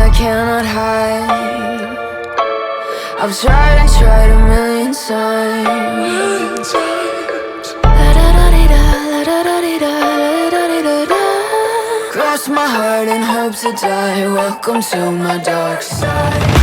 I cannot hide. I've tried and tried a million times. La-da-da-dee-da, la-da-da-dee-da, la-da-da-dee-da-da. Cross my heart and hope to die. Welcome to my dark side.